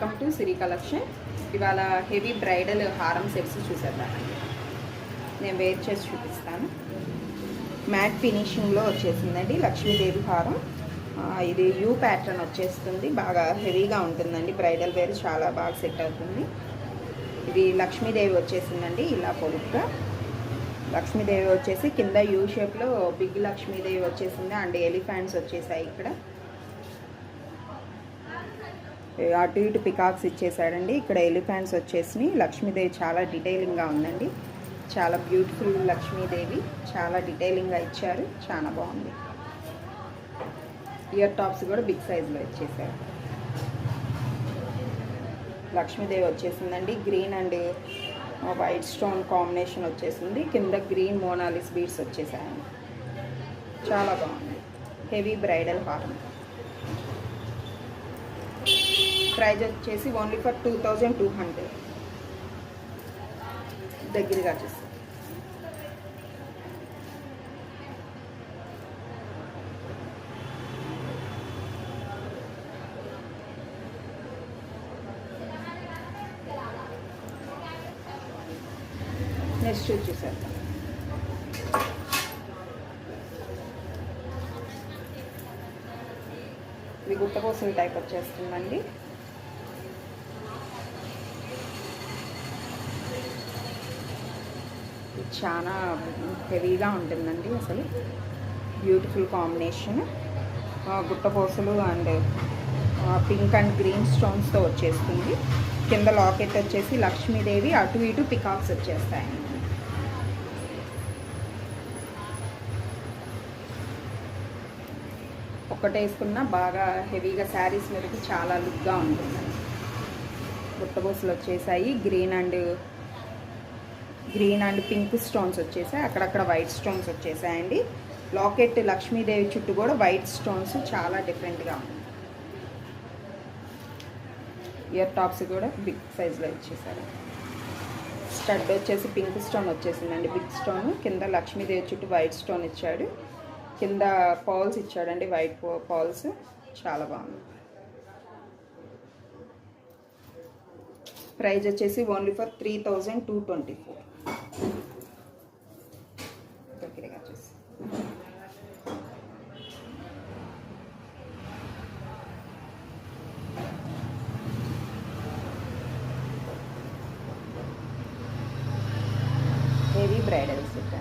Welcome to Siri collection. ఇవాళ heavy bridal హారం sets చూసేద్దామండి. నేను వేర్ చేసి చూపిస్తాను. మ్యాట్ ఫినిషింగ్లో వచ్చేసిందండి లక్ష్మీదేవి హారం. ఇది యూ ప్యాటర్న్ వచ్చేస్తుంది, బాగా హెవీగా ఉంటుందండి. బ్రైడల్ వేర్ చాలా బాగా సెట్ అవుతుంది. ఇది లక్ష్మీదేవి వచ్చేసిందండి, ఇలా పొడుగ్గా లక్ష్మీదేవి వచ్చేసి కింద యూ షేప్లో బిగ్ లక్ష్మీదేవి వచ్చేసింది అండ్ ఎలిఫెంట్స్ వచ్చేసాయి. ఇక్కడ అటు ఇటు పికాక్స్ ఇచ్చేసాడండి. ఇక్కడ ఎలిఫెంట్స్ వచ్చేసి లక్ష్మీదేవి చాలా డీటెయిలింగ్గా ఉందండి. చాలా బ్యూటిఫుల్ లక్ష్మీదేవి, చాలా డీటెయిలింగ్గా ఇచ్చారు, చాలా బాగుంది. ఇయర్ టాప్స్ కూడా బిగ్ సైజులో ఇచ్చేసారు. లక్ష్మీదేవి వచ్చేసిందండి, green and white stone combination వచ్చేసింది. కింద గ్రీన్ మోనాలిస్ బీడ్స్ వచ్చేసాయండి. చాలా బాగుంది. హెవీ బ్రైడల్ హారం. ప్రైజ్ వచ్చేసి ఓన్లీ ఫర్ 2200. దగ్గరగా చూసి నెక్స్ట్ చూసారు. ఇది గుట్టకోసం టైప్ వచ్చేస్తుందండి. చాలా హెవీగా ఉంటుందండి. అసలు బ్యూటిఫుల్ కాంబినేషన్. గుట్టపోసలు అండ్ పింక్ అండ్ గ్రీన్ స్టోన్స్తో వచ్చేస్తుంది. కింద లాకెట్ వచ్చేసి లక్ష్మీదేవి, అటు ఇటు పికాక్స్ వచ్చేస్తాయండి. ఒక్కటే వేసుకున్నా బాగా హెవీగా శారీస్ మీదకి చాలా లుక్గా ఉంటుందండి. గుట్టపోసలు వచ్చేసాయి. గ్రీన్ అండ్ పింక్ స్టోన్స్ వచ్చేసాయి. అక్కడక్కడ వైట్ స్టోన్స్ వచ్చేసాయండి. లాకెట్ లక్ష్మీదేవి చుట్టూ కూడా వైట్ స్టోన్స్ చాలా డిఫరెంట్గా ఉంది. ఇయర్ టాప్స్ కూడా బిగ్ సైజ్లో ఇచ్చేసారు. స్టడ్ వచ్చేసి పింక్ స్టోన్ వచ్చేసిందండి, బిగ్ స్టోన్. కింద లక్ష్మీదేవి చుట్టూ వైట్ స్టోన్ ఇచ్చాడు. కింద పాల్స్ ఇచ్చాడండి, వైట్ పాల్స్. చాలా బాగుంది. ప్రైజ్ వచ్చేసి ఓన్లీ ఫర్ 3224. దగ్గరగా చూసి హెవీ బ్రైడల్ సెట్.